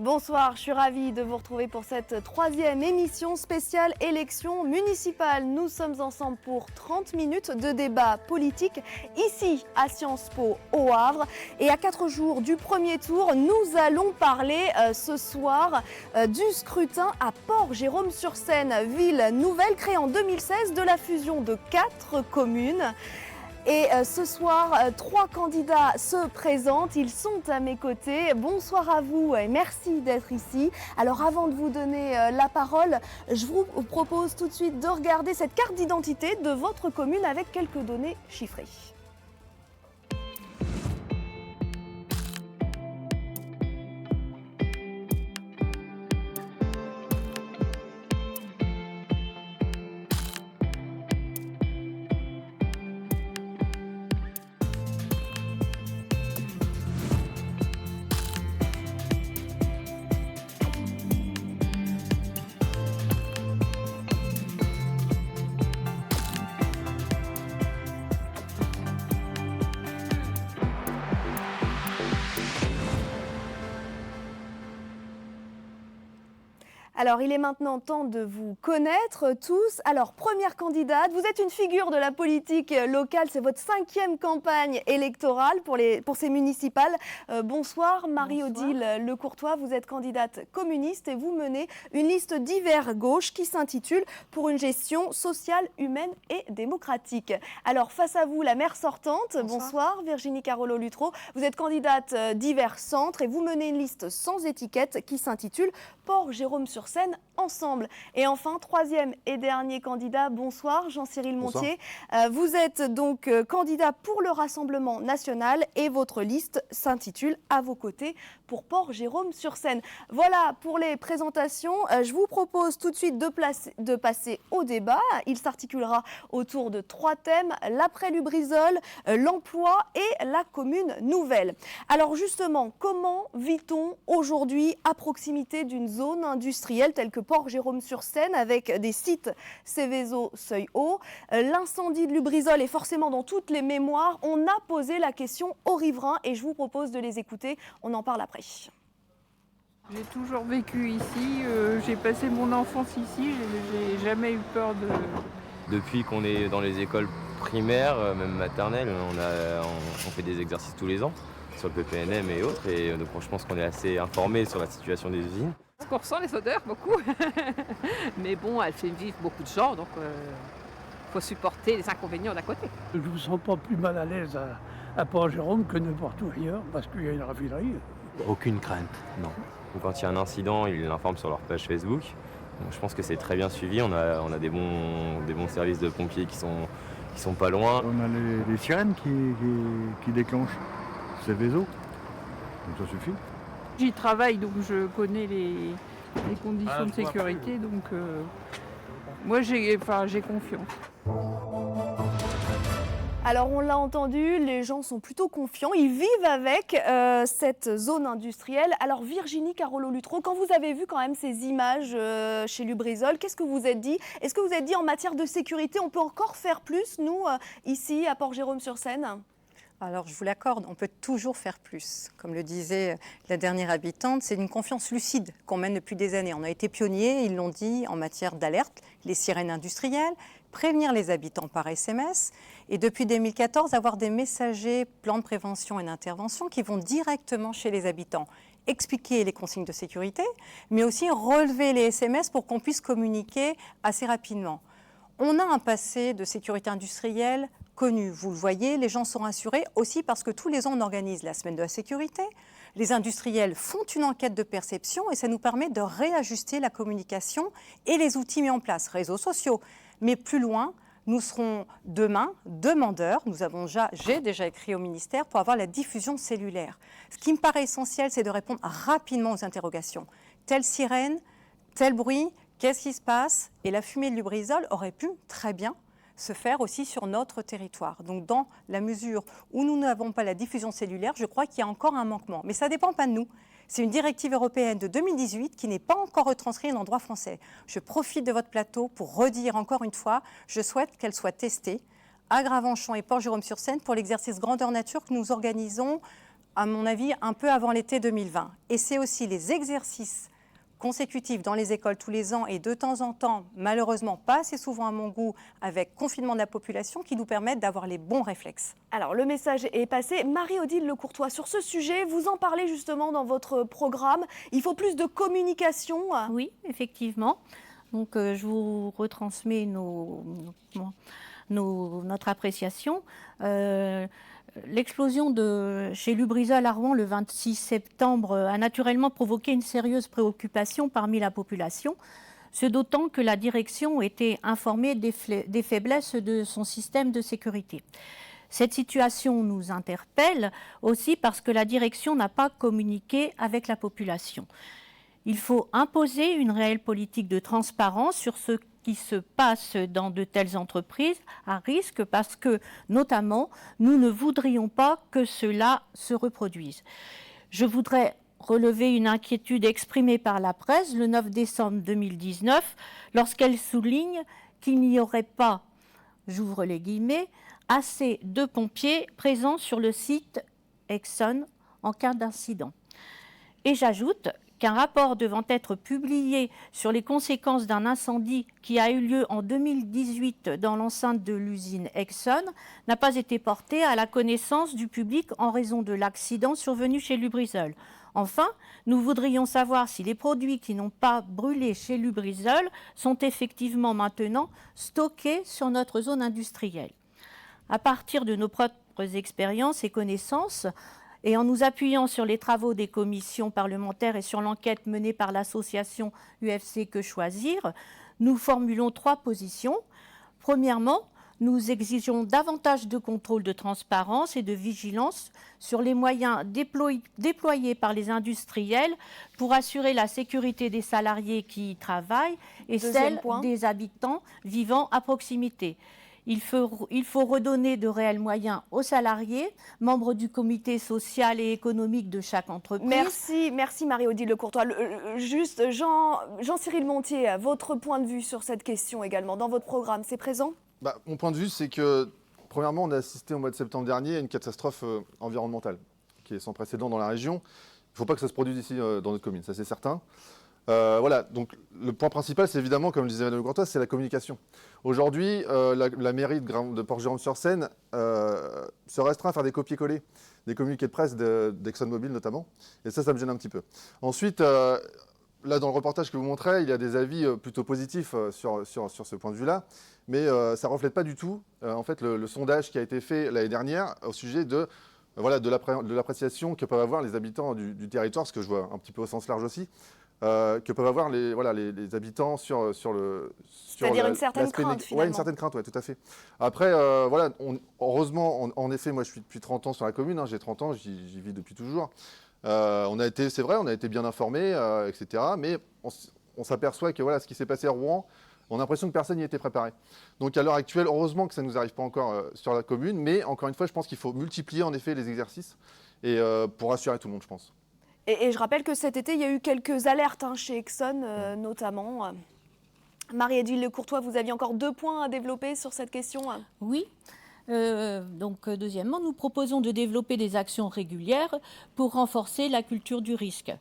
Bonsoir, je suis ravie de vous retrouver pour cette troisième émission spéciale élection municipale. Nous sommes ensemble pour 30 minutes de débat politique ici à Sciences Po au Havre. Et à 4 jours du premier tour, nous allons parler ce soir du scrutin à Port-Jérôme-sur-Seine, ville nouvelle créée en 2016 de la fusion de 4 communes. Et ce soir, 3 candidats se présentent, ils sont à mes côtés. Bonsoir à vous et merci d'être ici. Alors avant de vous donner la parole, je vous propose tout de suite de regarder cette carte d'identité de votre commune avec quelques données chiffrées. Alors, il est maintenant temps de vous connaître tous. Alors, première candidate, vous êtes une figure de la politique locale. C'est votre 5e campagne électorale pour ces municipales. Bonsoir, Marie-Odile Lecourtois. Vous êtes candidate communiste et vous menez une liste d'hiver gauche qui s'intitule « Pour une gestion sociale, humaine et démocratique ». Alors, face à vous, la maire sortante. Bonsoir, Virginie Carolo-Luttrau. Vous êtes candidate d'hiver centre et vous menez une liste sans étiquette qui s'intitule « Port-Jérôme-sur-Seine ensemble ». Et enfin, 3e et dernier candidat, bonsoir, Jean-Cyril Montier. Vous êtes donc candidat pour le Rassemblement national et votre liste s'intitule « À vos côtés pour Port-Jérôme-sur-Seine ». Voilà pour les présentations. Je vous propose tout de suite de passer au débat. Il s'articulera autour de 3 thèmes, l'après-Lubrizol, l'emploi et la commune nouvelle. Alors justement, comment vit-on aujourd'hui à proximité d'une zone industrielle telle que Port-Jérôme-sur-Seine avec des sites Céveso, Seuil-Haut? L'incendie de Lubrizol est forcément dans toutes les mémoires. On a posé la question aux riverains et je vous propose de les écouter. On en parle après. J'ai toujours vécu ici, j'ai passé mon enfance ici, j'ai jamais eu peur de... Depuis qu'on est dans les écoles primaires, même maternelles, on fait des exercices tous les ans sur le PPNM et autres, et donc je pense qu'on est assez informé sur la situation des usines. On ressent les odeurs beaucoup, mais bon, elle fait vivre beaucoup de gens, donc faut supporter les inconvénients d'à côté. Je ne me sens pas plus mal à l'aise à Port-Jérôme que n'importe où ailleurs, parce qu'il y a une raffinerie. Aucune crainte, non. Quand il y a un incident, ils l'informent sur leur page Facebook. Donc, je pense que c'est très bien suivi, on a des bons services de pompiers qui sont pas loin. On a les sirènes qui déclenchent Céveso, donc ça suffit. J'y travaille, donc je connais les conditions de sécurité, donc moi j'ai confiance. Alors on l'a entendu, les gens sont plutôt confiants, ils vivent avec cette zone industrielle. Alors Virginie Carolo-Luttrau, quand vous avez vu quand même ces images chez Lubrizol, qu'est-ce que vous vous êtes dit? Est-ce que vous vous êtes dit en matière de sécurité, on peut encore faire plus, nous, ici à Port-Jérôme-sur-Seine? Alors, je vous l'accorde, on peut toujours faire plus. Comme le disait la dernière habitante, c'est une confiance lucide qu'on mène depuis des années. On a été pionniers, ils l'ont dit, en matière d'alerte, les sirènes industrielles, prévenir les habitants par SMS et depuis 2014, avoir des messagers, plans de prévention et d'intervention qui vont directement chez les habitants, expliquer les consignes de sécurité, mais aussi relever les SMS pour qu'on puisse communiquer assez rapidement. On a un passé de sécurité industrielle connu. Vous le voyez, les gens sont rassurés aussi parce que tous les ans, on organise la semaine de la sécurité. Les industriels font une enquête de perception et ça nous permet de réajuster la communication et les outils mis en place, réseaux sociaux. Mais plus loin, nous serons demain demandeurs. J'ai déjà écrit au ministère pour avoir la diffusion cellulaire. Ce qui me paraît essentiel, c'est de répondre rapidement aux interrogations. Telle sirène, tel bruit, qu'est-ce qui se passe? Et la fumée de Lubrizol aurait pu très bien se faire aussi sur notre territoire. Donc dans la mesure où nous n'avons pas la diffusion cellulaire, je crois qu'il y a encore un manquement. Mais ça ne dépend pas de nous. C'est une directive européenne de 2018 qui n'est pas encore retranscrite en droit français. Je profite de votre plateau pour redire encore une fois, je souhaite qu'elle soit testée à Gravenchon et Port-Jérôme-sur-Seine pour l'exercice grandeur nature que nous organisons à mon avis, un peu avant l'été 2020. Et c'est aussi les exercices consécutifs dans les écoles tous les ans et de temps en temps, malheureusement pas assez souvent à mon goût, avec confinement de la population, qui nous permettent d'avoir les bons réflexes. Alors, le message est passé. Marie-Odile Lecourtois, sur ce sujet, vous en parlez justement dans votre programme. Il faut plus de communication. Oui, effectivement. Donc, je vous retransmets notre appréciation. L'explosion chez Lubrizol à Rouen le 26 septembre a naturellement provoqué une sérieuse préoccupation parmi la population, ce d'autant que la direction était informée des faiblesses de son système de sécurité. Cette situation nous interpelle aussi parce que la direction n'a pas communiqué avec la population. Il faut imposer une réelle politique de transparence sur ce qui se passe dans de telles entreprises à risque parce que, notamment, nous ne voudrions pas que cela se reproduise. Je voudrais relever une inquiétude exprimée par la presse le 9 décembre 2019 lorsqu'elle souligne qu'il n'y aurait pas, j'ouvre les guillemets, assez de pompiers présents sur le site Exxon en cas d'incident. Et j'ajoute qu'un rapport devant être publié sur les conséquences d'un incendie qui a eu lieu en 2018 dans l'enceinte de l'usine Exxon n'a pas été porté à la connaissance du public en raison de l'accident survenu chez Lubrizol. Enfin, nous voudrions savoir si les produits qui n'ont pas brûlé chez Lubrizol sont effectivement maintenant stockés sur notre zone industrielle. À partir de nos propres expériences et connaissances, et en nous appuyant sur les travaux des commissions parlementaires et sur l'enquête menée par l'association UFC Que Choisir, nous formulons 3 positions. Premièrement, nous exigeons davantage de contrôle de transparence et de vigilance sur les moyens déployés par les industriels pour assurer la sécurité des salariés qui y travaillent et celle des habitants vivant à proximité. Il faut redonner de réels moyens aux salariés, membres du comité social et économique de chaque entreprise. Merci Marie-Odile Lecourtois. Juste, Jean-Cyril Montier, votre point de vue sur cette question également, dans votre programme, c'est présent ? Mon point de vue, c'est que, premièrement, on a assisté au mois de septembre dernier à une catastrophe environnementale qui est sans précédent dans la région. Il ne faut pas que ça se produise ici dans notre commune, ça c'est certain. Voilà, donc le point principal, c'est évidemment, comme le disait Mme Lecourtois, c'est la communication. Aujourd'hui, la mairie de Port-Jérôme-sur-Seine se restreint à faire des copier-coller, des communiqués de presse d'ExxonMobil notamment, et ça me gêne un petit peu. Ensuite, là, dans le reportage que vous montrez, il y a des avis plutôt positifs sur ce point de vue-là, mais ça ne reflète pas du tout en fait, le sondage qui a été fait l'année dernière au sujet de l'appréciation que peuvent avoir les habitants du territoire, ce que je vois un petit peu au sens large aussi, que peuvent avoir les habitants sur c'est-à-dire une certaine crainte, finalement. Oui, une certaine crainte, oui, tout à fait. Après, heureusement, en effet, moi je suis depuis 30 ans sur la commune, j'ai 30 ans, j'y vis depuis toujours. C'est vrai, on a été bien informés, etc. Mais on s'aperçoit que ce qui s'est passé à Rouen, on a l'impression que personne n'y était préparé. Donc à l'heure actuelle, heureusement que ça ne nous arrive pas encore sur la commune, mais encore une fois, je pense qu'il faut multiplier en effet les exercices et, pour rassurer tout le monde, je pense. Et je rappelle que cet été, il y a eu quelques alertes chez Exxon, notamment. Marie-Odile Lecourtois, vous aviez encore 2 points à développer sur cette question ? Oui. Deuxièmement, nous proposons de développer des actions régulières pour renforcer la culture du risque.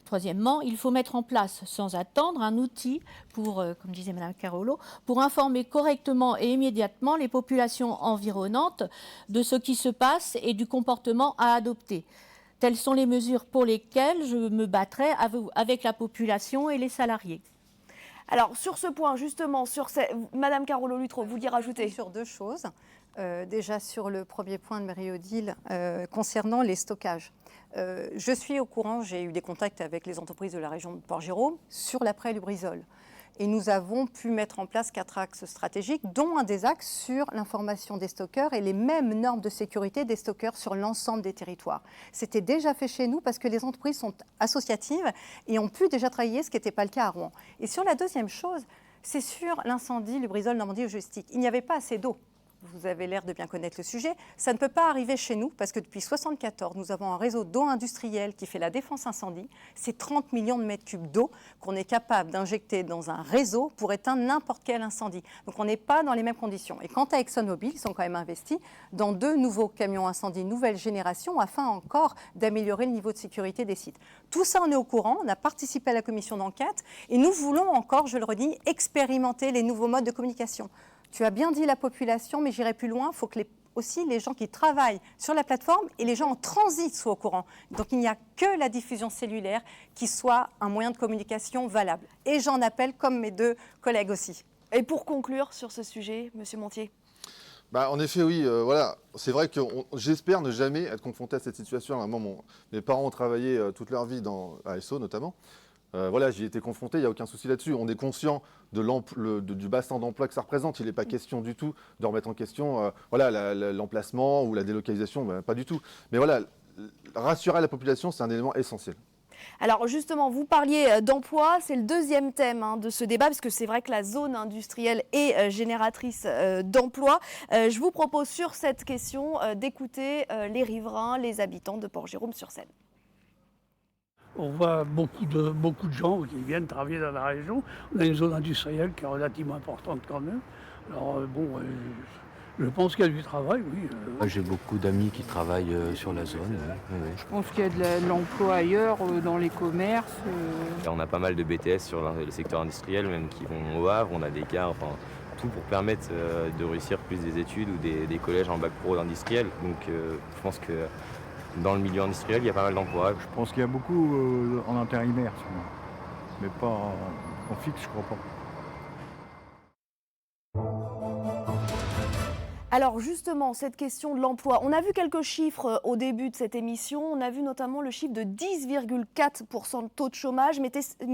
Troisièmement, il faut mettre en place, sans attendre, un outil pour, comme disait Mme Carollo, pour informer correctement et immédiatement les populations environnantes de ce qui se passe et du comportement à adopter. Telles sont les mesures pour lesquelles je me battrai avec la population et les salariés. Alors, sur ce point, justement, Madame Carollo-Luttrau, vous vouliez rajouter ? Sur 2 choses. Déjà, sur le premier point de Marie-Odile, concernant les stockages. Je suis au courant, j'ai eu des contacts avec les entreprises de la région de Port-Jérôme sur l'après Lubrizol. Et nous avons pu mettre en place 4 axes stratégiques, dont un des axes sur l'information des stockeurs et les mêmes normes de sécurité des stockeurs sur l'ensemble des territoires. C'était déjà fait chez nous parce que les entreprises sont associatives et ont pu déjà travailler, ce qui n'était pas le cas à Rouen. Et sur la deuxième chose, c'est sur l'incendie Lubrizol Normandie Logistique. Il n'y avait pas assez d'eau vous avez l'air de bien connaître le sujet, ça ne peut pas arriver chez nous parce que depuis 1974, nous avons un réseau d'eau industrielle qui fait la défense incendie. C'est 30 millions de mètres cubes d'eau qu'on est capable d'injecter dans un réseau pour éteindre n'importe quel incendie. Donc on n'est pas dans les mêmes conditions. Et quant à ExxonMobil, ils sont quand même investis dans 2 nouveaux camions incendie nouvelle génération afin encore d'améliorer le niveau de sécurité des sites. Tout ça, on est au courant, on a participé à la commission d'enquête et nous voulons encore, je le redis, expérimenter les nouveaux modes de communication. Tu as bien dit la population, mais j'irai plus loin. Il faut que aussi les gens qui travaillent sur la plateforme et les gens en transit soient au courant. Donc il n'y a que la diffusion cellulaire qui soit un moyen de communication valable. Et j'en appelle comme mes 2 collègues aussi. Et pour conclure sur ce sujet, Monsieur Montier. En effet, oui, voilà. C'est vrai que j'espère ne jamais être confronté à cette situation. À un moment, mes parents ont travaillé toute leur vie à ESSO notamment. Voilà, j'y ai été confronté, il n'y a aucun souci là-dessus. On est conscient du bassin d'emploi que ça représente. Il n'est pas question du tout de remettre en question l'emplacement ou la délocalisation, pas du tout. Mais voilà, rassurer la population, c'est un élément essentiel. Alors justement, vous parliez d'emploi, c'est le 2e thème de ce débat, parce que c'est vrai que la zone industrielle est génératrice d'emplois. Je vous propose sur cette question d'écouter les riverains, les habitants de Port-Jérôme-sur-Seine. On voit beaucoup de gens qui viennent travailler dans la région. On a une zone industrielle qui est relativement importante quand même. Alors je pense qu'il y a du travail, oui. J'ai beaucoup d'amis qui travaillent sur la zone. Oui. Je pense qu'il y a de l'emploi ailleurs, dans les commerces. On a pas mal de BTS sur le secteur industriel, même qui vont au Havre. On a des cas, enfin tout pour permettre de réussir plus des études ou des collèges en bac pro d'industriel. Donc je pense que dans le milieu industriel, il y a pas mal d'emplois. Je pense qu'il y a beaucoup en intérimaire, mais pas en fixe, je crois pas. Alors justement, cette question de l'emploi, on a vu quelques chiffres au début de cette émission. On a vu notamment le chiffre de 10,4% de taux de chômage, mais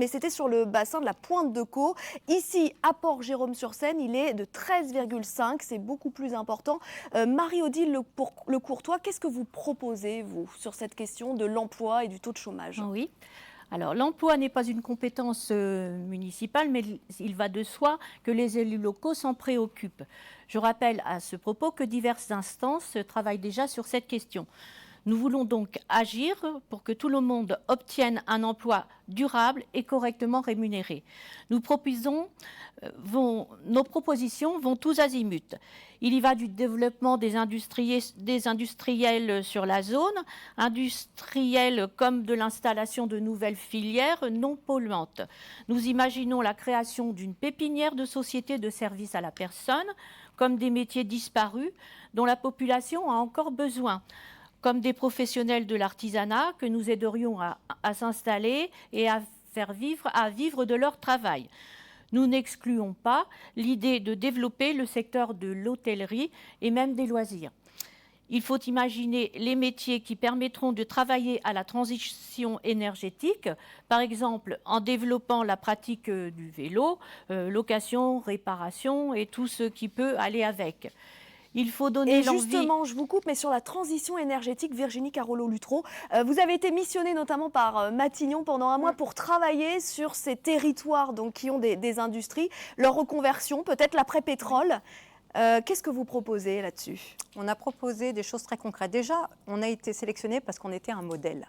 c'était sur le bassin de la Pointe-de-Caux. Ici, à Port-Jérôme-sur-Seine, il est de 13,5%, c'est beaucoup plus important. Marie-Odile Lecourtois, qu'est-ce que vous proposez, vous, sur cette question de l'emploi et du taux de chômage ? Oui. Alors, l'emploi n'est pas une compétence municipale, mais il va de soi que les élus locaux s'en préoccupent. Je rappelle à ce propos que diverses instances travaillent déjà sur cette question. Nous voulons donc agir pour que tout le monde obtienne un emploi durable et correctement rémunéré. Nos propositions vont tous azimuts. Il y va du développement des industriels sur la zone, industriels comme de l'installation de nouvelles filières non polluantes. Nous imaginons la création d'une pépinière de sociétés de services à la personne, comme des métiers disparus dont la population a encore besoin, comme des professionnels de l'artisanat que nous aiderions à s'installer et à vivre de leur travail. Nous n'excluons pas l'idée de développer le secteur de l'hôtellerie et même des loisirs. Il faut imaginer les métiers qui permettront de travailler à la transition énergétique, par exemple en développant la pratique du vélo, location, réparation et tout ce qui peut aller avec. Il faut donner l'envie. Et justement, je vous coupe, mais sur la transition énergétique, Virginie Carolo-Luttrau, vous avez été missionnée notamment par Matignon pendant un mois pour travailler sur ces territoires donc, qui ont des industries, leur reconversion, peut-être l'après-pétrole. Qu'est-ce que vous proposez là-dessus ? On a proposé des choses très concrètes. Déjà, on a été sélectionné parce qu'on était un modèle.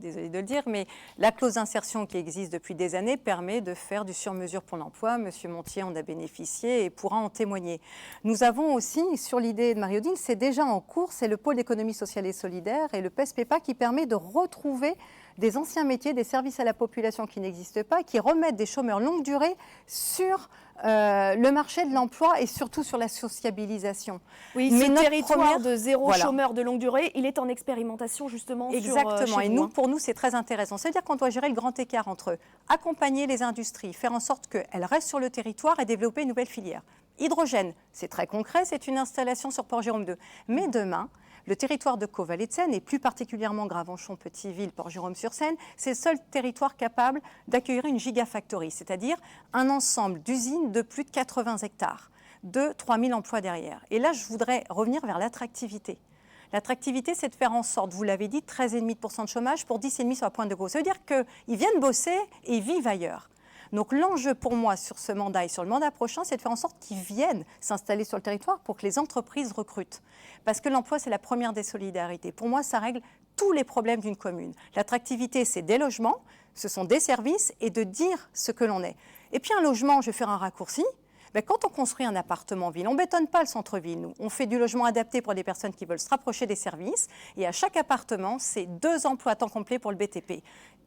Désolée de le dire, mais la clause d'insertion qui existe depuis des années permet de faire du sur-mesure pour l'emploi. Monsieur Montier en a bénéficié et pourra en témoigner. Nous avons aussi, sur l'idée de Marie-Odile, c'est déjà en cours, c'est le pôle d'économie sociale et solidaire et le PESPEPA qui permet de retrouver des anciens métiers, des services à la population qui n'existent pas, qui remettent des chômeurs longue durée sur le marché de l'emploi et surtout sur la sociabilisation. Oui, mais ce territoire de zéro chômeur de longue durée, il est en expérimentation justement. Exactement, et nous, pour nous, c'est très intéressant. C'est-à-dire qu'on doit gérer le grand écart entre accompagner les industries, faire en sorte qu'elles restent sur le territoire et développer une nouvelle filière. Hydrogène, c'est très concret, c'est une installation sur Port-Jérôme 2. Mais demain, le territoire de Caux-Vallée de Seine, et plus particulièrement Gravenchon, Petite-Ville, Port-Jérôme-sur-Seine, c'est le seul territoire capable d'accueillir une gigafactory, c'est-à-dire un ensemble d'usines de plus de 80 hectares, de 3000 emplois derrière. Et là, je voudrais revenir vers l'attractivité. L'attractivité, c'est de faire en sorte, vous l'avez dit, 13,5% de chômage pour 10,5% sur la Pointe-de-Caux. Ça veut dire qu'ils viennent bosser et ils vivent ailleurs. Donc l'enjeu pour moi sur ce mandat et sur le mandat prochain, c'est de faire en sorte qu'ils viennent s'installer sur le territoire pour que les entreprises recrutent. Parce que l'emploi, c'est la première des solidarités. Pour moi, ça règle tous les problèmes d'une commune. L'attractivité, c'est des logements, ce sont des services et de dire ce que l'on est. Et puis un logement, je vais faire un raccourci. Quand on construit un appartement en ville, on ne bétonne pas le centre-ville. Nous, on fait du logement adapté pour des personnes qui veulent se rapprocher des services. Et à chaque appartement, c'est 2 emplois à temps complet pour le BTP.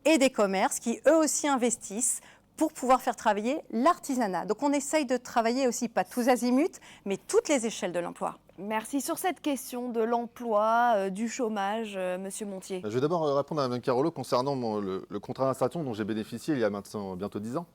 Et des commerces qui, eux aussi, investissent pour pouvoir faire travailler l'artisanat. Donc on essaye de travailler aussi, pas tous azimuts, mais toutes les échelles de l'emploi. Merci. Sur cette question de l'emploi, du chômage, Monsieur Montier. Je vais d'abord répondre à Mme Carolo concernant le contrat d'installation dont j'ai bénéficié il y a maintenant bientôt 10 ans.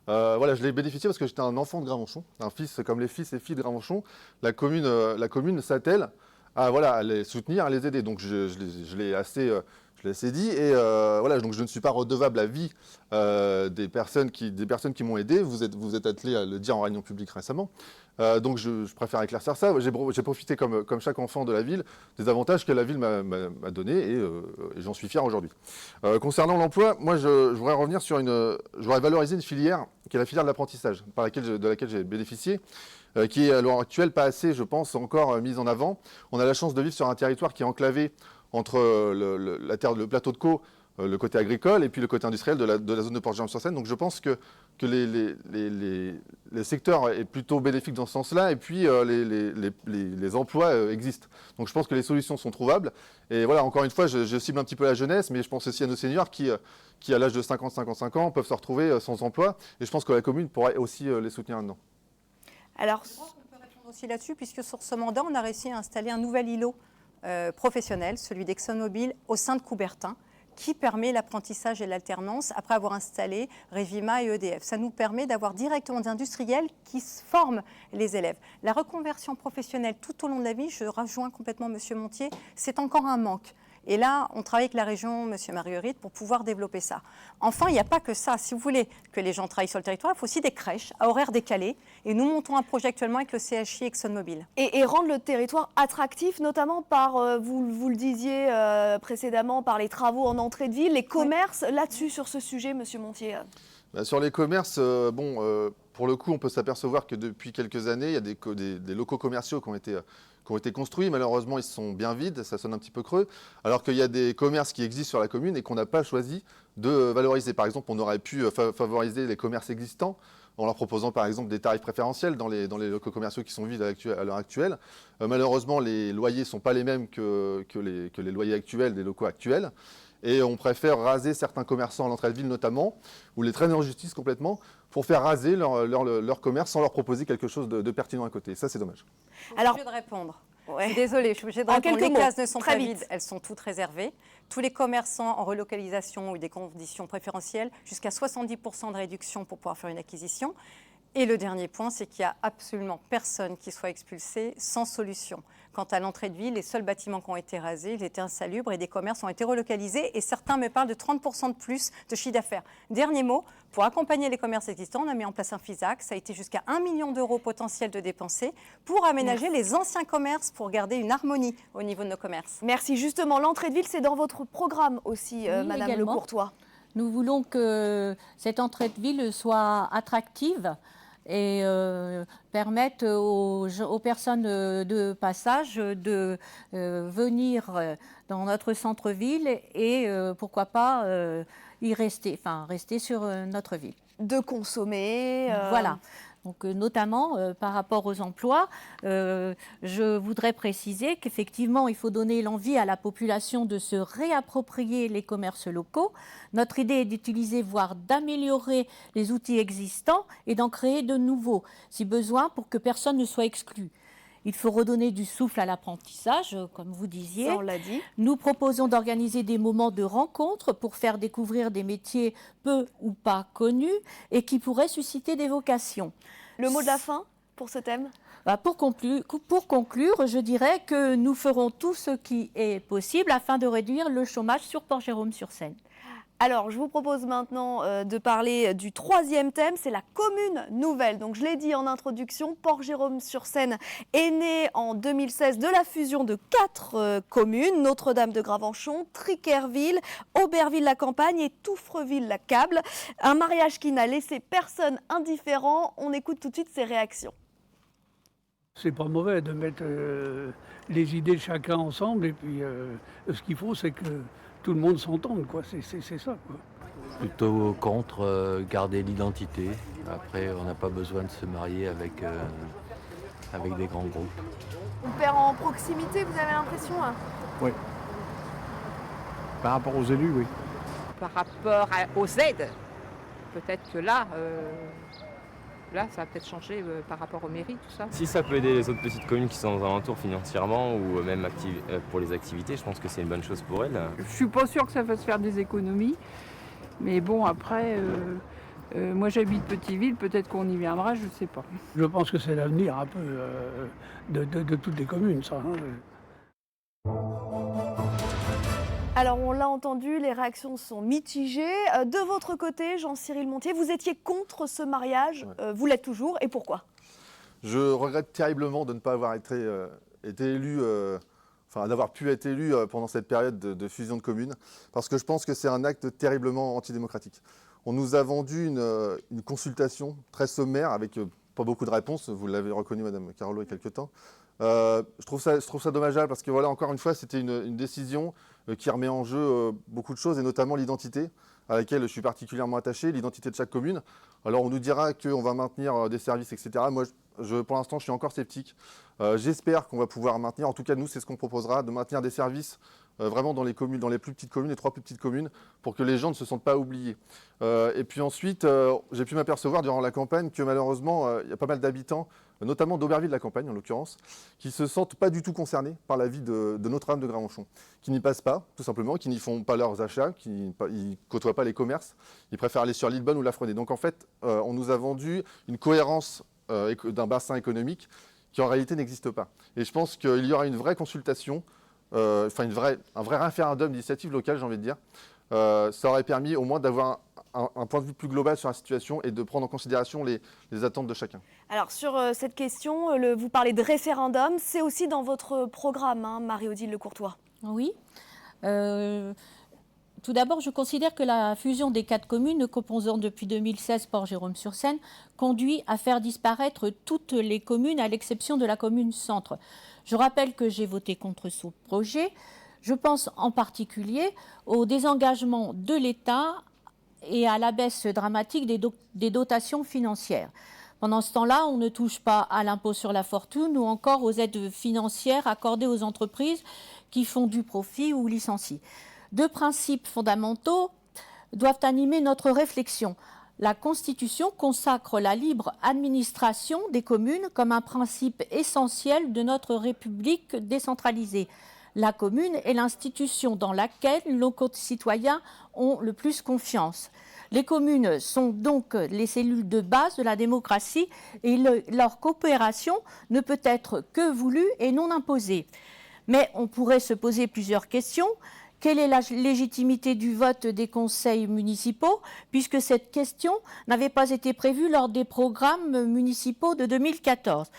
Voilà, je l'ai bénéficié parce que j'étais un enfant de Gravenchon, un fils comme les fils et filles de Gravenchon. La commune s'attelle à les soutenir, à les aider. Donc je l'ai assez dit. Et voilà, donc je ne suis pas redevable à vie des personnes qui m'ont aidé. Vous êtes attelé à le dire en réunion publique récemment. Donc je préfère éclaircir ça. J'ai profité comme chaque enfant de la ville des avantages que la ville m'a donnés et j'en suis fier aujourd'hui. Concernant l'emploi, moi je voudrais revenir sur je voudrais valoriser une filière qui est la filière de l'apprentissage de laquelle j'ai bénéficié, qui est à l'heure actuelle pas assez, je pense, encore mise en avant. On a la chance de vivre sur un territoire qui est enclavé entre le plateau de Caux, le côté agricole et puis le côté industriel de la zone de Port-Germain-sur-Seine. Donc je pense que les secteurs est plutôt bénéfique dans ce sens-là et puis les emplois existent. Donc je pense que les solutions sont trouvables. Et voilà, encore une fois, je cible un petit peu la jeunesse, mais je pense aussi à nos seniors qui à l'âge de 50-55 ans, peuvent se retrouver sans emploi. Et je pense que la commune pourrait aussi les soutenir là-dedans. Alors, je crois qu'on peut répondre aussi là-dessus, puisque sur ce mandat, on a réussi à installer un nouvel îlot professionnel, celui d'ExxonMobil, au sein de Coubertin, qui permet l'apprentissage et l'alternance après avoir installé Revima et EDF. Ça nous permet d'avoir directement des industriels qui forment les élèves. La reconversion professionnelle tout au long de la vie, je rejoins complètement M. Montier, c'est encore un manque. Et là, on travaille avec la région, M. Marguerite, pour pouvoir développer ça. Enfin, il n'y a pas que ça. Si vous voulez que les gens travaillent sur le territoire, il faut aussi des crèches à horaires décalés. Et nous montons un projet actuellement avec le CHI ExxonMobil. Et rendre le territoire attractif, notamment par, vous le disiez précédemment, par les travaux en entrée de ville, les commerces. Oui. Là-dessus, sur ce sujet, M. Montier. Sur les commerces, pour le coup, on peut s'apercevoir que depuis quelques années, il y a des locaux commerciaux qui ont été construits. Malheureusement, ils sont bien vides, ça sonne un petit peu creux, alors qu'il y a des commerces qui existent sur la commune et qu'on n'a pas choisi de valoriser. Par exemple, on aurait pu favoriser les commerces existants en leur proposant par exemple des tarifs préférentiels dans les locaux commerciaux qui sont vides à l'heure actuelle. Malheureusement, les loyers ne sont pas les mêmes que les loyers actuels des locaux actuels. Et on préfère raser certains commerçants à l'entrée de ville notamment, ou les traîner en justice complètement, pour faire raser leur commerce sans leur proposer quelque chose de pertinent à côté. Ça, c'est dommage. Alors, je suis obligée de répondre. Ouais. Désolée, je suis obligée de répondre. Les cases ne sont pas vides, elles sont toutes réservées. Tous les commerçants en relocalisation ont eu des conditions préférentielles, jusqu'à 70% de réduction pour pouvoir faire une acquisition. Et le dernier point, c'est qu'il n'y a absolument personne qui soit expulsé sans solution. Quant à l'entrée de ville, les seuls bâtiments qui ont été rasés, ils étaient insalubres et des commerces ont été relocalisés. Et certains me parlent de 30% de plus de chiffre d'affaires. Dernier mot, pour accompagner les commerces existants, on a mis en place un FISAC. Ça a été jusqu'à 1 million d'euros potentiels de dépensés pour aménager les anciens commerces, pour garder une harmonie au niveau de nos commerces. Merci. Justement, l'entrée de ville, c'est dans votre programme aussi, oui, Madame également. Le Courtois. Nous voulons que cette entrée de ville soit attractive et permettre aux personnes de passage de venir dans notre centre-ville et pourquoi pas y rester, rester sur notre ville. De consommer. Voilà. Donc, notamment par rapport aux emplois, je voudrais préciser qu'effectivement, il faut donner l'envie à la population de se réapproprier les commerces locaux. Notre idée est d'utiliser, voire d'améliorer les outils existants et d'en créer de nouveaux, si besoin, pour que personne ne soit exclu. Il faut redonner du souffle à l'apprentissage, comme vous disiez. Ça, on l'a dit. Nous proposons d'organiser des moments de rencontre pour faire découvrir des métiers peu ou pas connus et qui pourraient susciter des vocations. Le mot de la fin pour ce thème ? Pour conclure, je dirais que nous ferons tout ce qui est possible afin de réduire le chômage sur Port-Jérôme-sur-Seine. Alors, je vous propose maintenant de parler du troisième thème, c'est la commune nouvelle. Donc, je l'ai dit en introduction, Port-Jérôme-sur-Seine est né en 2016 de la fusion de 4 communes, Notre-Dame-de-Gravenchon, Tricquerville, Auberville-la-Campagne et Touffreville-la-Cable. Un mariage qui n'a laissé personne indifférent. On écoute tout de suite ses réactions. C'est pas mauvais de mettre les idées de chacun ensemble et puis ce qu'il faut c'est que tout le monde s'entende, quoi. C'est ça, quoi. Plutôt contre garder l'identité. Après, on n'a pas besoin de se marier avec des grands groupes. On perd en proximité, vous avez l'impression hein? Oui. Par rapport aux élus, oui. Par rapport aux aides, peut-être que là, ça va peut-être changer par rapport aux mairies, tout ça. Si ça peut aider les autres petites communes qui sont aux alentours financièrement ou même pour les activités, je pense que c'est une bonne chose pour elles. Je suis pas sûre que ça fasse faire des économies, mais bon, après, moi j'habite Petite-Ville, peut-être qu'on y viendra, je ne sais pas. Je pense que c'est l'avenir un peu de toutes les communes, ça. Hein. Alors, on l'a entendu, les réactions sont mitigées. De votre côté, Jean-Cyril Montier, vous étiez contre ce mariage. Ouais. Vous l'êtes toujours. Et pourquoi? Je regrette terriblement de ne pas avoir été élu, d'avoir pu être élu pendant cette période de fusion de communes, parce que je pense que c'est un acte terriblement antidémocratique. On nous a vendu une consultation très sommaire avec pas beaucoup de réponses. Vous l'avez reconnu, Madame Carolo, il y a quelques temps. Je trouve ça dommageable parce que voilà, encore une fois, c'était une décision qui remet en jeu beaucoup de choses et notamment l'identité à laquelle je suis particulièrement attaché, l'identité de chaque commune. Alors on nous dira qu'on va maintenir des services, etc. Moi, pour l'instant, je suis encore sceptique. J'espère qu'on va pouvoir maintenir, en tout cas nous, c'est ce qu'on proposera, de maintenir des services vraiment dans les communes, dans les plus petites communes, les 3 plus petites communes, pour que les gens ne se sentent pas oubliés. Et puis ensuite, j'ai pu m'apercevoir durant la campagne que malheureusement, il y a pas mal d'habitants, notamment d'Auberville-la-Campagne en l'occurrence, qui ne se sentent pas du tout concernés par la vie de Notre-Dame-de-Gravenchon, qui n'y passent pas, tout simplement, qui n'y font pas leurs achats, qui ne côtoient pas les commerces, ils préfèrent aller sur Lillebonne ou la Frenay. Donc en fait, on nous a vendu une cohérence d'un bassin économique qui en réalité n'existe pas. Et je pense qu'il y aura une vraie consultation, un vrai référendum d'initiative locale, j'ai envie de dire. Ça aurait permis au moins d'avoir un point de vue plus global sur la situation et de prendre en considération les attentes de chacun. Alors sur cette question, vous parlez de référendum, c'est aussi dans votre programme, hein, Marie-Odile Lecourtois. Oui. Tout d'abord, je considère que la fusion des 4 communes composant depuis 2016 Port-Jérôme-sur-Seine conduit à faire disparaître toutes les communes à l'exception de la commune centre. Je rappelle que j'ai voté contre ce projet. Je pense en particulier au désengagement de l'État et à la baisse dramatique des dotations financières. Pendant ce temps-là, on ne touche pas à l'impôt sur la fortune ou encore aux aides financières accordées aux entreprises qui font du profit ou licencient. 2 principes fondamentaux doivent animer notre réflexion. La Constitution consacre la libre administration des communes comme un principe essentiel de notre République décentralisée. La commune est l'institution dans laquelle nos concitoyens ont le plus confiance. Les communes sont donc les cellules de base de la démocratie et leur coopération ne peut être que voulue et non imposée. Mais on pourrait se poser plusieurs questions. Quelle est la légitimité du vote des conseils municipaux, puisque cette question n'avait pas été prévue lors des programmes municipaux de 2014 ?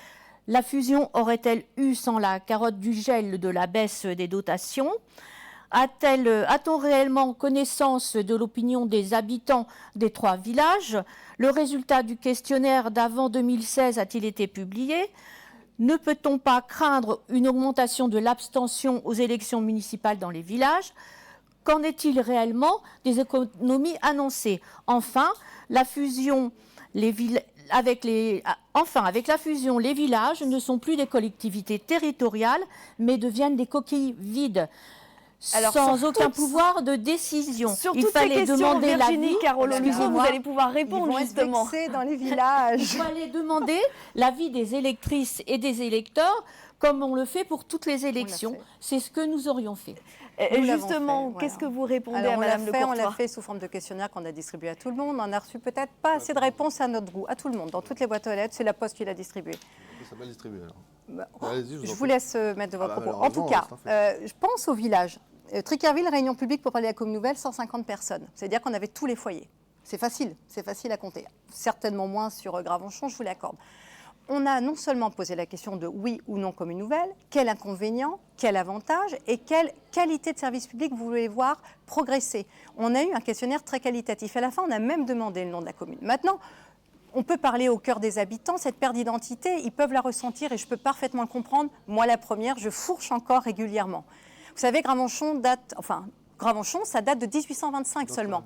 La fusion aurait-elle eu sans la carotte du gel de la baisse des dotations ? A-t-on réellement connaissance de l'opinion des habitants des 3 villages ? Le résultat du questionnaire d'avant 2016 a-t-il été publié ? Ne peut-on pas craindre une augmentation de l'abstention aux élections municipales dans les villages ? Qu'en est-il réellement des économies annoncées ? Enfin, avec la fusion, les villages ne sont plus des collectivités territoriales, mais deviennent des coquilles vides. Alors, sans aucun pouvoir de décision. Sur Il toutes ces fallait questions, demander Virginie l'avis. Carolo-Lugo, vous allez pouvoir Ils répondre vont justement. être vexés dans les villages. Il fallait demander l'avis des électrices et des électeurs, comme on le fait pour toutes les élections. C'est ce que nous aurions fait. Et Nous l'avons justement, fait, voilà. qu'est-ce que vous répondez Alors, à Madame on Lecourtois? l'a fait sous forme de questionnaire qu'on a distribué à tout le monde. On a reçu peut-être pas assez de réponses à notre goût, à tout le monde, dans toutes les boîtes aux lettres. C'est la Poste qui l'a distribué. Ça va distribuer alors. Bah, Allez-y, je vous laisse mettre de vos propos. En tout malheureusement, cas, c'est un fait. je pense au village. Tricarville, réunion publique pour parler de la commune nouvelle, 150 personnes. C'est-à-dire qu'on avait tous les foyers. C'est facile à compter. Certainement moins sur Gravenchon, je vous l'accorde. On a non seulement posé la question de oui ou non commune nouvelle, quel inconvénient, quel avantage et quelle qualité de service public vous voulez voir progresser. On a eu un questionnaire très qualitatif. À la fin, on a même demandé le nom de la commune. Maintenant, on peut parler au cœur des habitants, cette perte d'identité, ils peuvent la ressentir et je peux parfaitement le comprendre. Moi, la première, je fourche encore régulièrement. Vous savez, Gravenchon, ça date de 1825 seulement.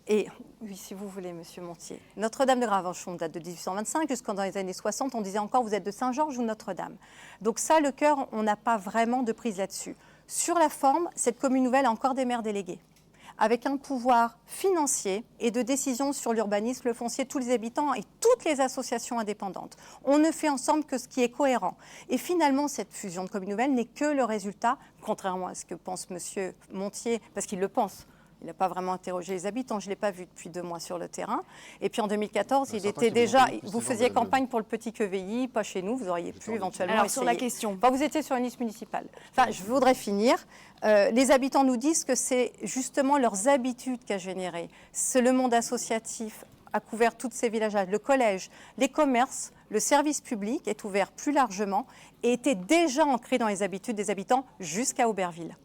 Et oui, si vous voulez, Monsieur Montier, Notre-Dame de Gravenchon date de 1825, jusqu'en dans les années 60, on disait encore vous êtes de Saint-Georges ou Notre-Dame. Donc ça, le cœur, on n'a pas vraiment de prise là-dessus. Sur la forme, cette commune nouvelle a encore des maires délégués, avec un pouvoir financier et de décision sur l'urbanisme, le foncier, tous les habitants et toutes les associations indépendantes. On ne fait ensemble que ce qui est cohérent. Et finalement, cette fusion de communes nouvelles n'est que le résultat, contrairement à ce que pense Monsieur Montier, parce qu'il le pense. Il n'a pas vraiment interrogé les habitants, je ne l'ai pas vu depuis 2 mois sur le terrain. Et puis en 2014, il était déjà. Vous faisiez campagne pour le petit Quevilly, pas chez nous, vous auriez pu éventuellement. Alors, essayer. sur la question. Enfin, vous étiez sur une liste municipale. Enfin, je voudrais finir. Les habitants nous disent que c'est justement leurs habitudes qu'a généré. C'est le monde associatif a couvert tous ces villages, le collège, les commerces, le service public est ouvert plus largement et était déjà ancré dans les habitudes des habitants jusqu'à Auberville.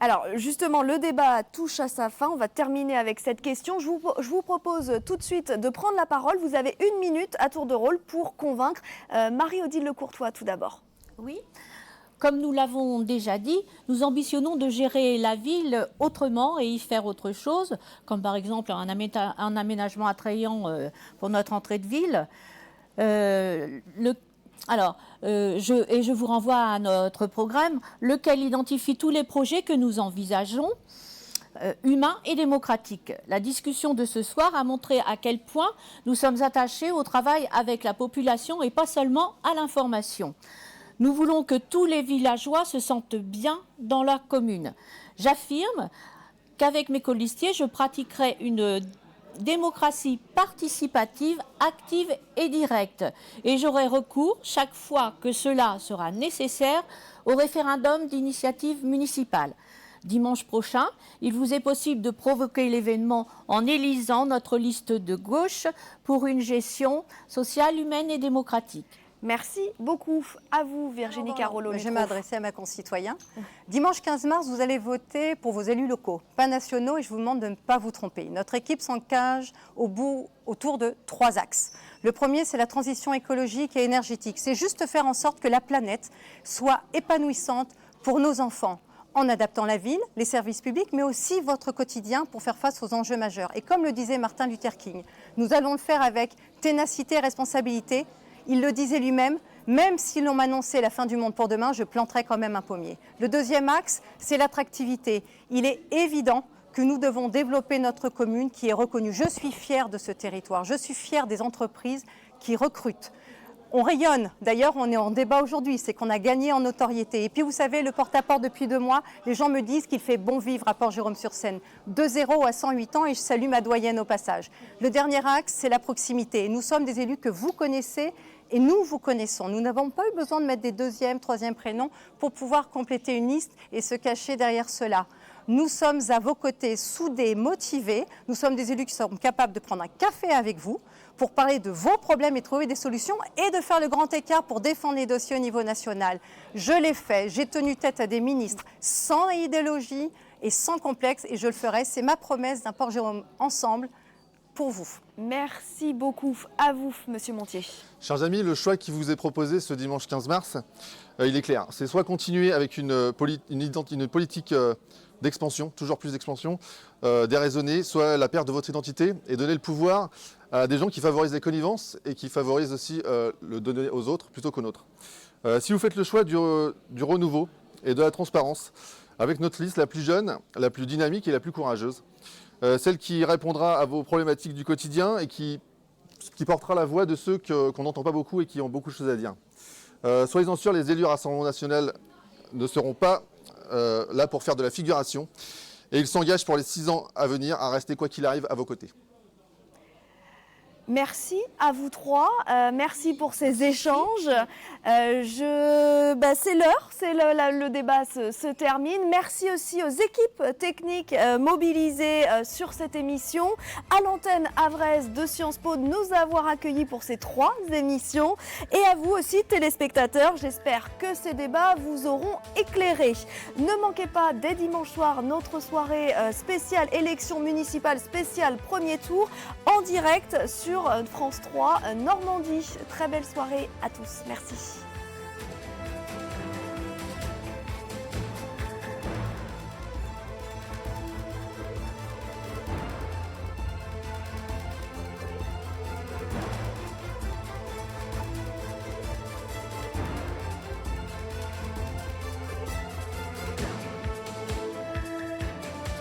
Alors justement, le débat touche à sa fin. On va terminer avec cette question. Je vous propose tout de suite de prendre la parole. Vous avez 1 minute à tour de rôle pour convaincre. Marie-Odile Lecourtois, tout d'abord. Oui. Comme nous l'avons déjà dit, nous ambitionnons de gérer la ville autrement et y faire autre chose, comme par exemple un aménagement attrayant pour notre entrée de ville. Je vous renvoie à notre programme, lequel identifie tous les projets que nous envisageons, humains et démocratiques. La discussion de ce soir a montré à quel point nous sommes attachés au travail avec la population et pas seulement à l'information. Nous voulons que tous les villageois se sentent bien dans leur commune. J'affirme qu'avec mes colistiers, je pratiquerai une démocratie participative, active et directe. Et j'aurai recours, chaque fois que cela sera nécessaire, au référendum d'initiative municipale. Dimanche prochain, il vous est possible de provoquer l'événement en élisant notre liste de gauche pour une gestion sociale, humaine et démocratique. Merci beaucoup à vous, Virginie Carollo. Je vais m'adresser à ma concitoyen. Dimanche 15 mars, vous allez voter pour vos élus locaux, pas nationaux, et je vous demande de ne pas vous tromper. Notre équipe s'engage autour de 3 axes. Le premier, c'est la transition écologique et énergétique. C'est juste faire en sorte que la planète soit épanouissante pour nos enfants, en adaptant la ville, les services publics, mais aussi votre quotidien pour faire face aux enjeux majeurs. Et comme le disait Martin Luther King, nous allons le faire avec ténacité et responsabilité. Il le disait lui-même, même si l'on m'annonçait la fin du monde pour demain, je planterai quand même un pommier. Le deuxième axe, c'est l'attractivité. Il est évident que nous devons développer notre commune qui est reconnue. Je suis fière de ce territoire, je suis fière des entreprises qui recrutent. On rayonne, d'ailleurs on est en débat aujourd'hui, c'est qu'on a gagné en notoriété. Et puis vous savez, le porte-à-porte depuis 2 mois, les gens me disent qu'il fait bon vivre à Port-Jérôme-sur-Seine. De 0 à 108 ans et je salue ma doyenne au passage. Le dernier axe, c'est la proximité. Nous sommes des élus que vous connaissez et nous vous connaissons. Nous n'avons pas eu besoin de mettre des 2e, 3e prénoms pour pouvoir compléter une liste et se cacher derrière cela. Nous sommes à vos côtés, soudés, motivés. Nous sommes des élus qui sont capables de prendre un café avec vous pour parler de vos problèmes et trouver des solutions et de faire le grand écart pour défendre les dossiers au niveau national. Je l'ai fait, j'ai tenu tête à des ministres sans idéologie et sans complexe et je le ferai. C'est ma promesse d'un Port-Jérôme ensemble pour vous. Merci beaucoup à vous, Monsieur Montier. Chers amis, le choix qui vous est proposé ce dimanche 15 mars, il est clair. C'est soit continuer avec une politique d'expansion, toujours plus d'expansion, déraisonnée, soit la perte de votre identité et donner le pouvoir à des gens qui favorisent les connivences et qui favorisent aussi le donner aux autres plutôt qu'aux nôtres. Si vous faites le choix du renouveau et de la transparence, avec notre liste la plus jeune, la plus dynamique et la plus courageuse, celle qui répondra à vos problématiques du quotidien et qui portera la voix de ceux qu'on n'entend pas beaucoup et qui ont beaucoup de choses à dire. Soyez-en sûrs, les élus Rassemblement National ne seront pas là pour faire de la figuration et ils s'engagent pour les 6 ans à venir à rester quoi qu'il arrive à vos côtés. Merci à vous trois, merci pour ces échanges. C'est l'heure, le débat se termine. Merci aussi aux équipes techniques mobilisées sur cette émission, à l'antenne Avraise de Sciences Po de nous avoir accueillis pour ces 3 émissions et à vous aussi téléspectateurs. J'espère que ces débats vous auront éclairé. Ne manquez pas dès dimanche soir notre soirée spéciale élection municipale spéciale premier tour en direct sur France 3 Normandie. Très belle soirée à tous. Merci.